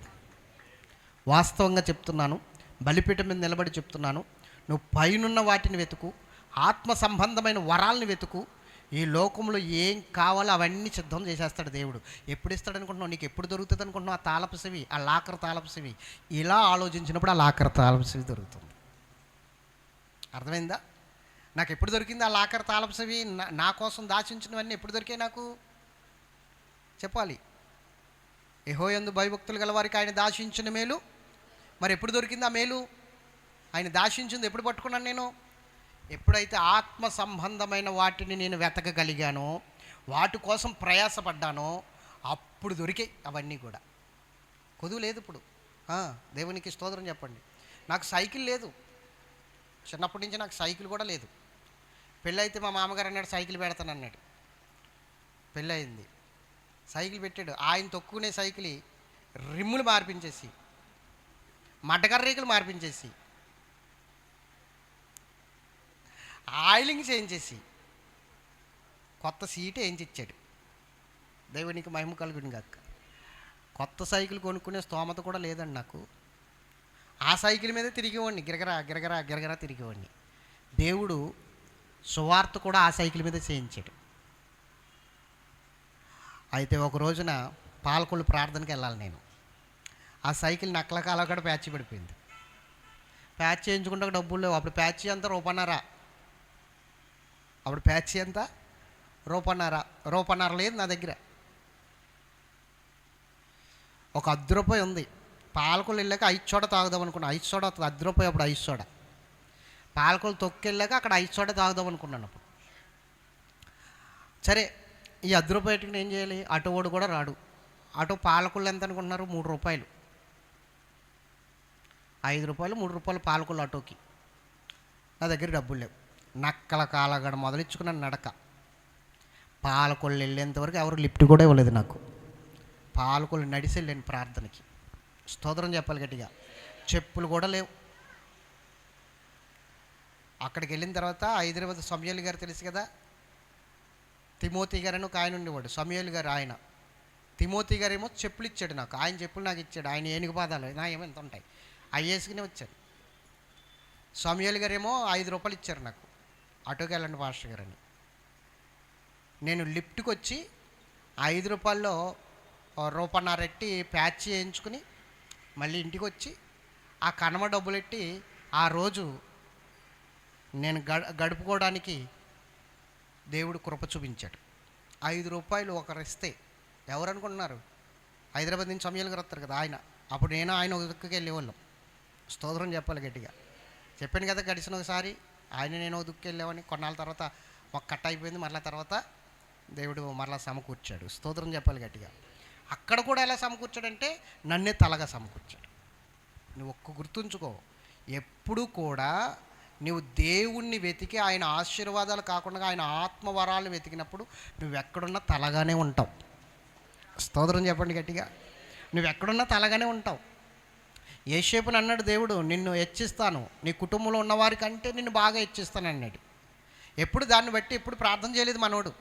వాస్తవంగా చెప్తున్నాను, బలిపీఠం మీద నిలబడి చెప్తున్నాను, నువ్వు పైనున్న వాటిని వెతుకు, ఆత్మ సంబంధమైన వరాలని వెతుకు. ఈ లోకంలో ఏం కావాలో అవన్నీ సిద్ధం చేసేస్తాడు దేవుడు. ఎప్పుడు ఇస్తాడు అనుకుంటున్నావు? నీకు ఎప్పుడు దొరుకుతుంది అనుకుంటున్నావు? ఆ తాళపు చెవి, ఆ లాకర్ తాళపు చెవి. ఇలా ఆలోచించినప్పుడు ఆ లాకర్ తాళపు చెవి దొరుకుతుంది. అర్థమైందా? నాకు ఎప్పుడు దొరికింది ఆ లాకర్ తాళపు చెవి? నా కోసం దాచించినవన్నీ ఎప్పుడు దొరికాయి నాకు చెప్పాలి. యెహోవాయందు భయభక్తులు గల వారికి ఆయన దాచించిన మేలు మరి ఎప్పుడు దొరికింది ఆ మేలు? ఆయన దాచించింది ఎప్పుడు పట్టుకున్నాను నేను? ఎప్పుడైతే ఆత్మ సంబంధమైన వాటిని నేను వెతకగలిగానో, వాటి కోసం ప్రయాసపడ్డానో, అప్పుడు దొరికాయి అవన్నీ కూడా. కొదువు లేదు ఇప్పుడు. దేవునికి స్తోత్రం చెప్పండి. నాకు సైకిల్ లేదు, చిన్నప్పటి నుంచి నాకు సైకిల్ కూడా లేదు. పెళ్ళైతే మా మామగారు అన్నాడు సైకిల్ పెడతాను అన్నాడు. పెళ్ళయింది, సైకిల్ పెట్టాడు. ఆయన తొక్కునే సైకిల్ రిమ్ములు మార్పించేసి, మడ్డకర్రీకులు మార్పించేసి, ఆయిలింగ్ చేయించేసి, కొత్త సీట్ వేయించిచ్చాడు. దేవునికి మహిమ కలుగును గాక. కొత్త సైకిల్ కొనుక్కునే స్తోమత కూడా లేదండి నాకు. ఆ సైకిల్ మీద తిరిగేవాడిని, గిరగరా గిరగరా గిరగరా తిరిగేవాడిని. దేవుడు సువార్త కూడా ఆ సైకిల్ మీద చేయించాడు. అయితే ఒక రోజున పాలకొల్లు ప్రార్థనకి వెళ్ళాలి నేను. ఆ సైకిల్ నక్కల కూడా ప్యాచ్ పడిపోయింది. ప్యాచ్ చేయించుకుంటే డబ్బులు లేవు. అప్పుడు ప్యాచ్ ఎంత రూపన్నర. అప్పుడు ప్యాచ్ ఎంత రూపన్నర లేదు నా దగ్గర. ఒక ₹10 ఉంది. పాలకొల్లు వెళ్ళాక 5 చోట తాగుదాం అనుకున్నాను. 5 చోట వస్తుంది ₹10. అప్పుడు 5 చోట పాలకొల్లు తొక్కెళ్ళాక అక్కడ 5 చోట తాగుదాం అనుకున్నాను. అప్పుడు సరే, ఈ ₹10 నేను ఏం చేయాలి? ఆటో వాడు కూడా రాడు. ఆటో పాలకొల్లు ఎంత అనుకుంటున్నారు? ₹3. ₹5 ₹3 పాలకొల్లు ఆటోకి. నా దగ్గర డబ్బులు లేవు. నక్కల కాలగడ మొదలిచ్చుకున్నాను నడక. పాలకొల్లు వెళ్ళేంతవరకు ఎవరు లిఫ్ట్ కూడా ఇవ్వలేదు నాకు. పాలకొల్లు నడిసి వెళ్ళాను ప్రార్థనకి. స్తోత్రం చెప్పాలి గట్టిగా. చెప్పులు కూడా లేవు. అక్కడికి వెళ్ళిన తర్వాత హైదరాబాద్ సమయల్ గారు తెలుసు కదా, తిమోతి గారు అని ఒక ఆయన ఉండేవాడు. సమయల్ గారు ఆయన. తిమోతి గారు ఏమో చెప్పులు ఇచ్చాడు నాకు. ఆయన చెప్పులు నాకు ఇచ్చాడు. ఆయన ఏనుగు పాదాలు నా ఏమో ఎంత ఉంటాయి అవి వేసుకునే వచ్చాను. సమయల్ గారు ఏమో ₹5 ఇచ్చారు నాకు. ఆటోకి వెళ్ళండి పాస్టర్ గారు అని. నేను లిఫ్ట్కి వచ్చి ₹5లో ₹1.5 ఎట్టి ప్యాచ్ చేయించుకుని మళ్ళీ ఇంటికి వచ్చి ఆ కనమ డబ్బులు ఎట్టి ఆ రోజు నేను గడుపుకోవడానికి దేవుడు కృప చూపించాడు. ₹5 ఒకరు ఇస్తే ఎవరు అనుకుంటున్నారు? హైదరాబాద్ నుంచి సమయాలు గారు వస్తారు కదా ఆయన. అప్పుడు నేను ఆయన ఒక దుక్కుకి వెళ్ళేవాళ్ళం. స్తోత్రం చెప్పాలి గట్టిగా. చెప్పాను కదా గడిచిన ఒకసారి ఆయన నేను ఒక దుక్కి వెళ్ళామని. కొన్నాళ్ళ తర్వాత ఒక కట్ అయిపోయింది. మరలా తర్వాత దేవుడు మరలా సమకూర్చాడు. స్తోత్రం చెప్పాలి గట్టిగా. అక్కడ కూడా ఎలా సమకూర్చాడంటే నన్నే తలగా సమకూర్చాడు. నువ్వు గుర్తుంచుకో, ఎప్పుడు కూడా నువ్వు దేవుణ్ణి వెతికి ఆయన ఆశీర్వాదాలు కాకుండా ఆయన ఆత్మవరాలు వెతికినప్పుడు నువ్వెక్కడున్నా తలగానే ఉంటావు. స్తోత్రం చెప్పండి గట్టిగా. నువ్వెక్కడున్నా తలగానే ఉంటావు. యేషేపుని అన్నాడు దేవుడు, నిన్ను హెచ్చిస్తాను, నీ కుటుంబంలో ఉన్నవారికంటే నిన్ను బాగా హెచ్చిస్తాను అన్నాడు. ఎప్పుడు దాన్ని బట్టి ఎప్పుడు ప్రార్థన చేయలేదు మనోడు.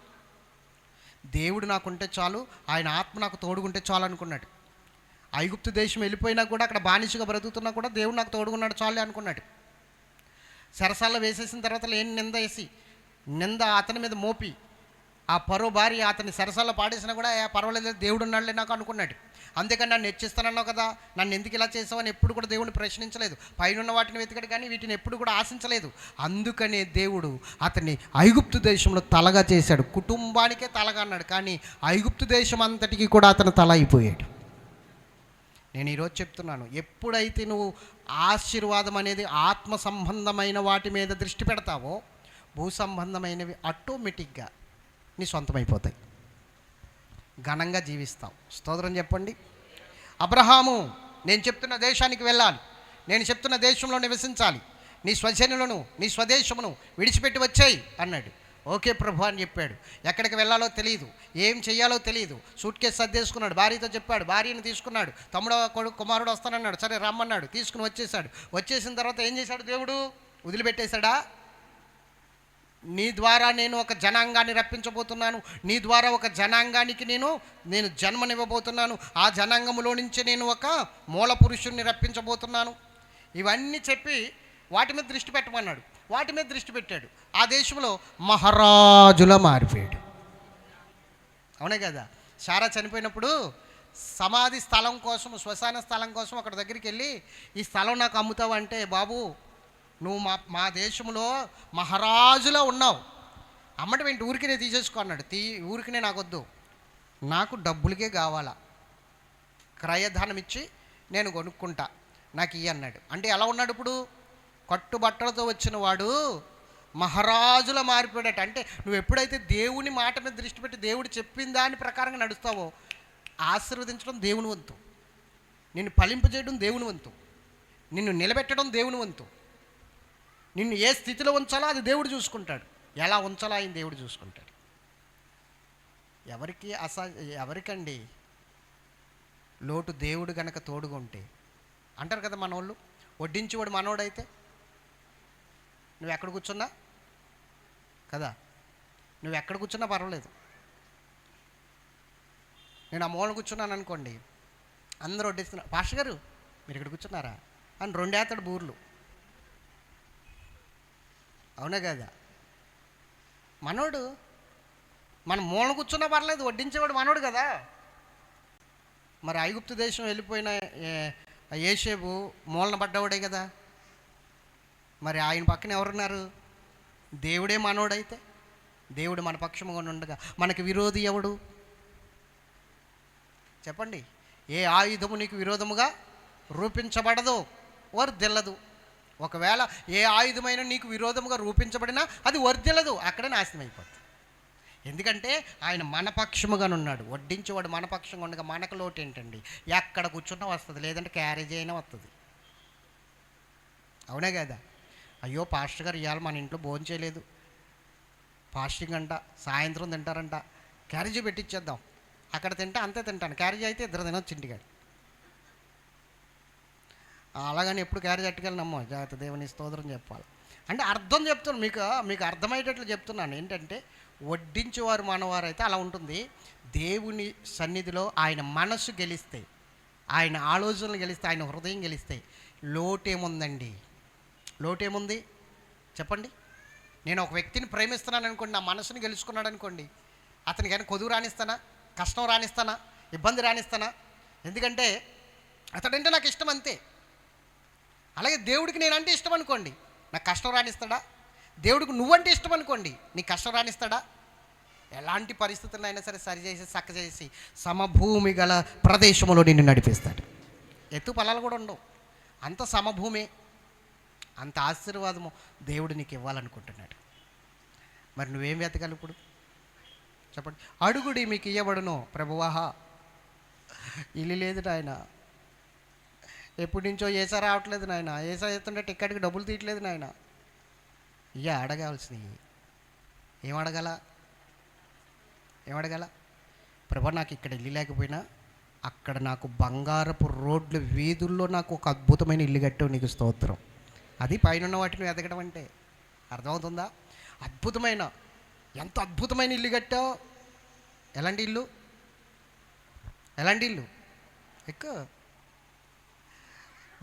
దేవుడు నాకుంటే చాలు, ఆయన ఆత్మ నాకు తోడుగుంటే చాలు అనుకున్నాడు. ఐగుప్తు దేశం వెళ్ళిపోయినా కూడా అక్కడ బానిసగా బ్రతుకుతున్నా కూడా దేవుడు నాకు తోడుగున్నాడు చాలు అనుకున్నాడు. సరసాల్లో వేసేసిన తర్వాత లేని నింద వేసి నింద అతని మీద మోపి ఆ పరో భార్య అతని సరసాల్లో పాడేసినా కూడా పర్వాలేదు దేవుడు ఉన్నాడులే నాకు అనుకున్నాడు. అందుకని నన్ను హెచ్చిస్తానన్నావు కదా, నన్ను ఎందుకు ఇలా చేసావని ఎప్పుడు కూడా దేవుడిని ప్రశ్నించలేదు. పైన వాటిని వెతికాడు కానీ వీటిని ఎప్పుడు కూడా ఆశించలేదు. అందుకనే దేవుడు అతన్ని ఐగుప్తు దేశంలో తలగా చేశాడు. కుటుంబానికే తలగా అన్నాడు, కానీ ఐగుప్తు దేశం అంతటికి కూడా అతను తల అయిపోయాడు. నేను ఈరోజు చెప్తున్నాను, ఎప్పుడైతే నువ్వు ఆశీర్వాదం అనేది ఆత్మ సంబంధమైన వాటి మీద దృష్టి పెడతావో భూ సంబంధమైనవి ఆటోమేటిక్గా నీ సొంతమైపోతాయి. ఘనంగా జీవిస్తావు. స్తోత్రం చెప్పండి. అబ్రహాము, నేను చెప్తున్న దేశానికి వెళ్ళాలి, నేను చెప్తున్న దేశంలో నివసించాలి, నీ స్వజనులను నీ స్వదేశమును విడిచిపెట్టి వచ్చేయి అన్నాడు. ఓకే ప్రభు అని చెప్పాడు. ఎక్కడికి వెళ్ళాలో తెలియదు, ఏం చెయ్యాలో తెలియదు. సూట్ కేసు సర్దేసుకున్నాడు. భార్యతో చెప్పాడు, భార్యను తీసుకున్నాడు. తమ్ముడు కుమారుడు వస్తానన్నాడు. సరే రమ్మన్నాడు, తీసుకుని వచ్చేసాడు. వచ్చేసిన తర్వాత ఏం చేశాడు? దేవుడు వదిలిపెట్టేశాడా? నీ ద్వారా నేను ఒక జనాంగాన్ని రప్పించబోతున్నాను, నీ ద్వారా ఒక జనాంగానికి నేను జన్మనివ్వబోతున్నాను, ఆ జనాంగంలో నుంచి నేను ఒక మూల పురుషుణ్ణి రప్పించబోతున్నాను. ఇవన్నీ చెప్పి వాటి మీద దృష్టి పెట్టమన్నాడు. వాటి మీద దృష్టి పెట్టాడు. ఆ దేశంలో మహారాజులా మారిపోయాడు. అవునే కదా. శారా చనిపోయినప్పుడు సమాధి స్థలం కోసం, శ్మశాన స్థలం కోసం అక్కడ దగ్గరికి వెళ్ళి, ఈ స్థలం నాకు అమ్ముతావు అంటే, బాబు నువ్వు మా దేశంలో మహారాజులా ఉన్నావు, అమ్మటం ఏంటి, ఊరికినే తీసేసుకో అన్నాడు. ఊరికినే నాకు వద్దు, నాకు డబ్బులకే కావాలా, క్రయధనం ఇచ్చి నేను కొనుక్కుంటా, నాకు ఇయ్యి అన్నాడు. అంటే ఎలా ఉన్నాడు ఇప్పుడు? కట్టుబట్టలతో వచ్చిన వాడు మహారాజులా మారిపోయాడట. అంటే నువ్వు ఎప్పుడైతే దేవుని మాట మీద దృష్టి పెట్టి దేవుడు చెప్పిన దాని ప్రకారంగా నడుస్తావో, ఆశీర్వదించడం దేవుని వంతు, నిన్ను ఫలింపజేయడం దేవుని వంతు, నిన్ను నిలబెట్టడం దేవుని వంతు, నిన్ను ఏ స్థితిలో ఉంచాలో అది దేవుడు చూసుకుంటాడు, ఎలా ఉంచాలో ఆయన దేవుడు చూసుకుంటాడు. ఎవరికండి లోటు దేవుడు గనక తోడుగా ఉంటే. అంటారు కదా మనోళ్ళు, వడ్డించేవాడు మనోడైతే నువ్వు ఎక్కడ కూర్చున్నా కదా, నువ్వు ఎక్కడ కూర్చున్నా పర్వాలేదు. నేను ఆ మూల కూర్చున్నాను అనుకోండి, అందరూ వడ్డిస్తున్నారు, పాస్టర్ గారు మీరు ఇక్కడ కూర్చున్నారా అని రెండేతడు బూర్లు. అవునా కదా. మనోడు మన మూల కూర్చున్నా పర్లేదు, వడ్డించేవాడు మనోడు కదా. మరి ఐగుప్తు దేశం వెళ్ళిపోయిన యోసేపు మూలన పడ్డవాడే కదా. మరి ఆయన పక్కన ఎవరున్నారు? దేవుడే మనోడైతే, దేవుడు మన పక్షముగా ఉండగా మనకి విరోధి ఎవడు చెప్పండి? ఏ ఆయుధము నీకు విరోధముగా రూపించబడదో వర్ధిల్లదు. ఒకవేళ ఏ ఆయుధమైన నీకు విరోధముగా రూపించబడినా అది వర్ధిల్లదు, అక్కడే నాశనం అయిపోతుంది. ఎందుకంటే ఆయన మన పక్షముగానున్నాడు. వడ్డించేవాడు మన పక్షంగా ఉండగా మనకు లోటు ఏంటండి? ఎక్కడ కూర్చున్నా వస్తుంది, లేదంటే క్యారేజ్ అయినా వస్తుంది. అవునే కదా. అయ్యో పాస్టర్ గారు ఇవాళ మన ఇంట్లో భోజనం చేయలేదు, ఫాస్టింగ్ అంట, సాయంత్రం తింటారంట, క్యారేజీ పెట్టించేద్దాం, అక్కడ తింటా అంతే తింటాను, క్యారేజీ అయితే ఇద్దరు తినొచ్చు ఇంటికాడ. అలాగని ఎప్పుడు క్యారేజ్ అట్టుకెళ్ళినమ్మో జాగ్రత్త, దేవుని స్తోత్రం చెప్పాలి. అంటే అర్థం చెప్తున్నాను, మీకు అర్థమయ్యేటట్లు చెప్తున్నాను. ఏంటంటే వడ్డించేవారు మనవారైతే అలా ఉంటుంది. దేవుని సన్నిధిలో ఆయన మనసు గెలిస్తే, ఆయన ఆలోచనలు గెలిస్తే, ఆయన హృదయం గెలిస్తే లోటేముందండి? లోటేముంది చెప్పండి? నేను ఒక వ్యక్తిని ప్రేమిస్తున్నాను అనుకోండి, నా మనసుని గెలుచుకున్నాడు అనుకోండి, అతనికి కానీ కొదువు రానిస్తానా, కష్టం రానిస్తానా, ఇబ్బంది రానిస్తానా? ఎందుకంటే అతడంటే నాకు ఇష్టం అంతే. అలాగే దేవుడికి నేనంటే ఇష్టం అనుకోండి, నాకు కష్టం రానిస్తాడా? దేవుడికి నువ్వంటే ఇష్టం అనుకోండి, నీకు కష్టం రానిస్తాడా? ఎలాంటి పరిస్థితుల్లో అయినా సరే సరిచేసి చక్క చేసి సమభూమి గల ప్రదేశంలో నిన్ను నడిపిస్తాడు. ఎత్తు పొలాలు కూడా ఉండవు, అంత సమభూమే, అంత ఆశీర్వాదము దేవుడు నీకు ఇవ్వాలనుకుంటున్నాడు. మరి నువ్వేం వెతకాలి ఇప్పుడు చెప్పండి? అడుగుడి మీకు ఇవ్వబడును ప్రభువాహ. ఇల్లు లేదు నాయన, ఎప్పటి నుంచో ఏసా రావట్లేదు నాయన, ఏసా చేస్తుంటే టిక్కెట్కి డబ్బులు తీయట్లేదు నాయన. అడగాల్సినవి ఏమడగల? ప్రభు నాకు ఇక్కడ ఇల్లు లేకపోయినా అక్కడ నాకు బంగారపు రోడ్లు వీధుల్లో నాకు ఒక అద్భుతమైన ఇల్లు కట్టావు, నీకు స్తోత్రం. అది పైన వాటిని ఎదగడం అంటే అర్థమవుతుందా? ఎంత అద్భుతమైన ఇల్లు కట్టావు. ఎలాంటి ఇల్లు ఎక్కువ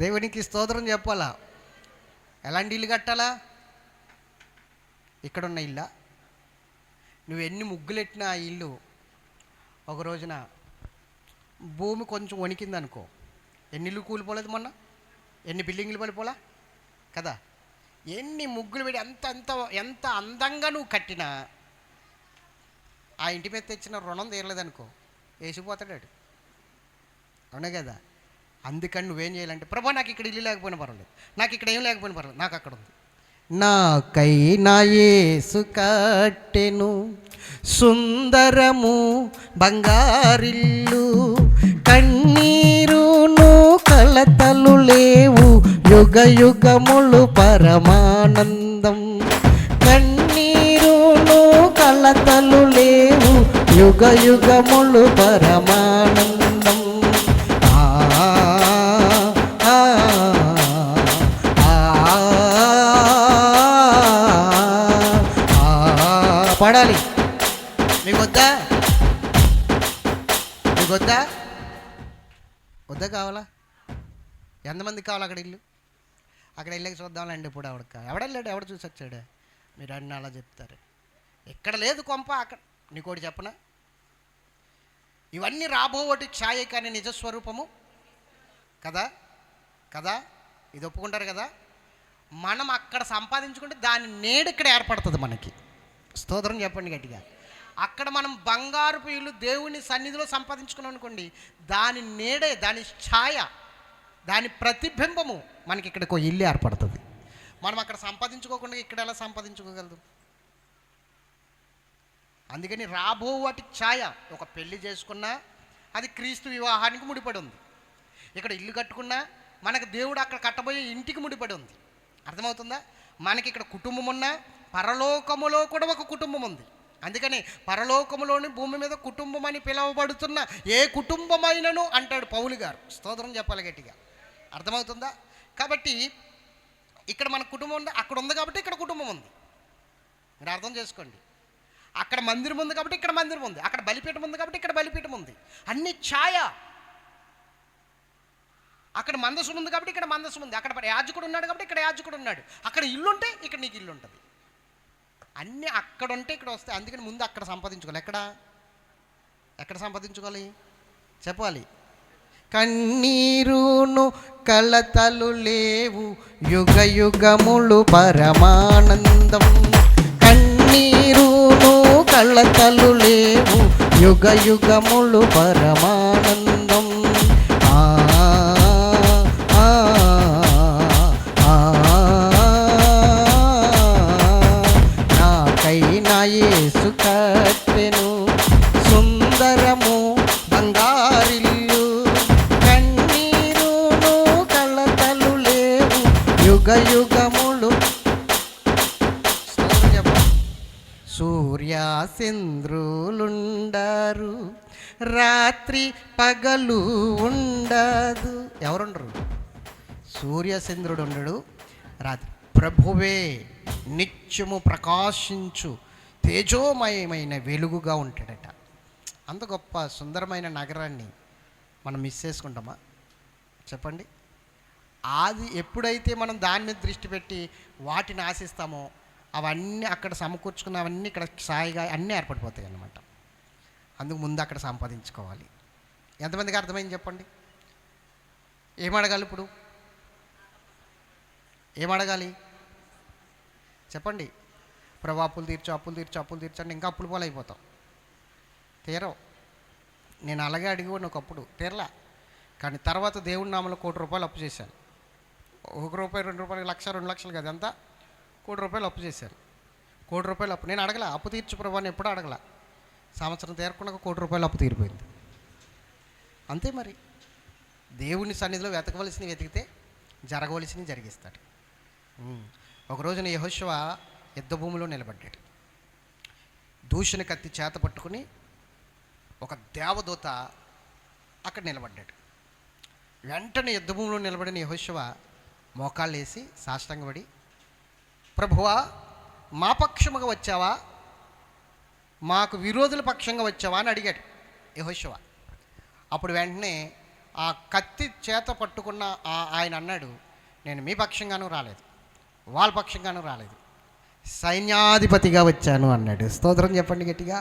దేవునికి స్తోత్రం చెప్పాలా? ఎలాంటి ఇల్లు కట్టాలా? ఇక్కడున్న ఇల్లా? నువ్వు ఎన్ని ముగ్గులెట్టినా ఆ ఇల్లు ఒక రోజున భూమి కొంచెం వణికింది అనుకో, ఎన్ని ఇల్లు కూలిపోలేదు మొన్న, ఎన్ని బిల్డింగ్లు పడిపోలా కదా. ఎన్ని ముగ్గులు పెట్టి ఎంత అందంగా నువ్వు కట్టినా ఆ ఇంటి మీద తెచ్చిన రుణం తీరలేదనుకో, వేసిపోతాడు. అవునే కదా. అందుకని నువ్వేం చేయాలంటే, ప్రభా నాకు ఇక్కడ ఇల్లు లేకపోయినా పర్వాలేదు, నాకు ఇక్కడ ఏం లేకపోయినా పర్వాలేదు, నాకు అక్కడ ఉంది. నాకై నా యేసు కట్టెను సుందరము బంగారిల్లు, కన్నీరును కలతలు లేవు, యుగ యుగములు పరమానందం. కన్నీరును కలతలు లేవు, యుగ యుగములు పరమానందం. వాడాలి. మీకు వద్దా? మీకు వద్దా? వద్దా? కావాలా? ఎంతమందికి కావాలి అక్కడ ఇల్లు? అక్కడ వెళ్ళకి చూద్దాంలేండి. ఇప్పుడు ఎవడెళ్ళాడు? ఎవడు చూసి వచ్చాడు? మీరు అన్నీ అలా చెప్తారు. ఎక్కడ లేదు కొంప. అక్కడ నీకోటి చెప్పనా, ఇవన్నీ రాబోవటి ఛాయ కానీ నిజస్వరూపము కదా కదా. ఇది ఒప్పుకుంటారు కదా. మనం అక్కడ సంపాదించుకుంటే దాని నేడు ఇక్కడ ఏర్పడుతుంది మనకి. స్తోత్రం చెప్పండి గట్టిగా. అక్కడ మనం బంగారుపు ఇల్లు దేవుని సన్నిధిలో సంపాదించుకున్నాం అనుకోండి, దాని నేడే, దాని ఛాయ, దాని ప్రతిబింబము మనకి ఇక్కడికి ఒక ఇల్లు ఏర్పడుతుంది. మనం అక్కడ సంపాదించుకోకుండా ఇక్కడ ఎలా సంపాదించుకోగలదు? అందుకని రాబో వాటి ఛాయ. ఒక పెళ్లి చేసుకున్నా అది క్రీస్తు వివాహానికి ముడిపడి ఉంది. ఇక్కడ ఇల్లు కట్టుకున్నా మనకు దేవుడు అక్కడ కట్టబోయే ఇంటికి ముడిపడి ఉంది. అర్థమవుతుందా? మనకి ఇక్కడ కుటుంబం ఉన్నా పరలోకములో కూడా ఒక కుటుంబం ఉంది. అందుకని పరలోకములోని భూమి మీద కుటుంబం అని పిలువబడుతున్న ఏ కుటుంబమైనను అంటాడు పౌలు గారు. స్తోత్రం చెప్పాలి గట్టిగా. అర్థమవుతుందా? కాబట్టి ఇక్కడ మన కుటుంబం ఉంది, అక్కడ ఉంది కాబట్టి ఇక్కడ కుటుంబం ఉంది. మీరు అర్థం చేసుకోండి. అక్కడ మందిరం ఉంది కాబట్టి ఇక్కడ మందిరం ఉంది, అక్కడ బలిపీఠం ఉంది కాబట్టి ఇక్కడ బలిపీఠం ఉంది. అన్ని ఛాయ. అక్కడ మందసం ఉంది కాబట్టి ఇక్కడ మందసం ఉంది, అక్కడ యాజకుడు ఉన్నాడు కాబట్టి ఇక్కడ యాజకుడు ఉన్నాడు, అక్కడ ఇల్లు ఉంటే ఇక్కడ నీకు ఇల్లు ఉంటుంది. అన్నీ అక్కడ ఉంటే ఇక్కడ వస్తాయి. అందుకని ముందు అక్కడ సంపాదించుకోవాలి. ఎక్కడ సంపాదించుకోవాలి చెప్పాలి. కన్నీరును కలతలు లేవు, యుగ యుగములు పరమానందం. కన్నీరును కలతలు లేవు, యుగ యుగములు పరమానందం. నాకైనా యేసు కట్టెను సుందరము బంగారిల్లు. కన్నీరును కలతలు లేవు, యుగ యుగములు. సూర్య చంద్రులుండారు, రాత్రి పగలు ఉండదు. ఎవరుండరు? సూర్య చంద్రుడు ఉండడు, రాత్రి. ప్రభువే నిత్యము ప్రకాశించు తేజోమయమైన వెలుగుగా ఉంటాడట. అంత గొప్ప సుందరమైన నగరాన్ని మనం మిస్ చేసుకుంటామా చెప్పండి? అది ఎప్పుడైతే మనం దాని మీద దృష్టి పెట్టి వాటిని ఆశిస్తామో అవన్నీ అక్కడ సమకూర్చుకున్నవన్నీ ఇక్కడ సాయిగా అన్నీ ఏర్పడిపోతాయి అన్నమాట. అందుకు ముందు అక్కడ సంపాదించుకోవాలి. ఎంతమందికి అర్థమైంది చెప్పండి? ఏమడగాలి ఇప్పుడు? ఏమడగాలి చెప్పండి? ప్రభు అప్పులు తీర్చు, అప్పులు తీర్చు, అప్పులు తీర్చండి. ఇంకా అప్పులు పోలైపోతాం. తీరవు. నేను అలాగే అడిగిపోయిన ఒకప్పుడు తీరలా. కానీ తర్వాత దేవుడి నామలో ₹1,00,000 అప్పు చేశాను. ₹1, ₹2, లక్ష, 2 లక్షలు కదా, అంతా ₹1,00,000 అప్పు చేశాను. ₹1,00,000 అప్పు. నేను అడగల, అప్పు తీర్చు ప్రభు అని ఎప్పుడూ అడగల. సంవత్సరం తీరకుండా ₹1,00,000 అప్పు తీరిపోయింది. అంతే మరి. దేవుని సన్నిధిలో వెతకవలసినవి వెతికితే జరగవలసినవి జరిగిస్తాడు. ఒక రోజున యెహోషువ యుద్ధ భూమిలో నిలబడ్డాడు. దూషణ కత్తి చేత పట్టుకుని ఒక దేవదూత అక్కడ నిలబడ్డాడు. వెంటనే యుద్ధ భూమిలో నిలబడిన యెహోషువ మోకాళ్ళు వేసి సాష్టాంగపడి, ప్రభువా మా పక్షముగా వచ్చావా, మాకు విరోధుల పక్షంగా వచ్చావా అని అడిగాడు యెహోషువ. అప్పుడు వెంటనే ఆ కత్తి చేత పట్టుకున్న ఆయన అన్నాడు, నేను మీ పక్షంగానూ రాలేదు, వాళ్ళ పక్షంగానూ రాలేదు, సైన్యాధిపతిగా వచ్చాను అన్నాడు. స్తోత్రం చెప్పండి గట్టిగా.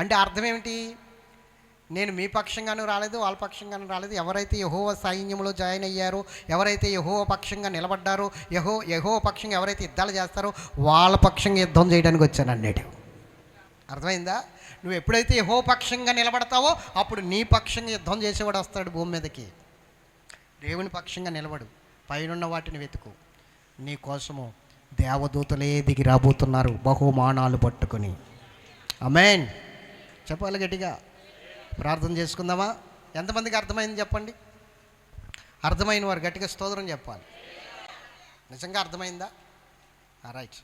అంటే అర్థం ఏమిటి? నేను మీ పక్షంగానూ రాలేదు, వాళ్ళ పక్షంగానూ రాలేదు. ఎవరైతే యెహోవా సైన్యంలో జాయిన్ అయ్యారో, ఎవరైతే యెహోవా పక్షంగా నిలబడ్డారో, యెహోవా పక్షంగా ఎవరైతే యుద్ధాలు చేస్తారో వాళ్ళ పక్షంగా యుద్ధం చేయడానికి వచ్చాను అన్నాడు. అర్థమైందా? నువ్వు ఎప్పుడైతే యెహోవా పక్షంగా నిలబడతావో అప్పుడు నీ పక్షంగా యుద్ధం చేసేవాడు వస్తాడు భూమి మీదకి. దేవుని పక్షంగా నిలబడు, పైనున్న వాటిని వెతుకు. నీ కోసము దేవదూతలే దిగి రాబోతున్నారు బహుమానాలు పట్టుకొని. ఆమేన్ చెప్పాలి గట్టిగా. ప్రార్థన చేసుకుందామా? ఎంతమందికి అర్థమైంది చెప్పండి? అర్థమైన వారు గట్టిగా స్తోత్రం చెప్పాలి. నిజంగా అర్థమైందా? రైట్.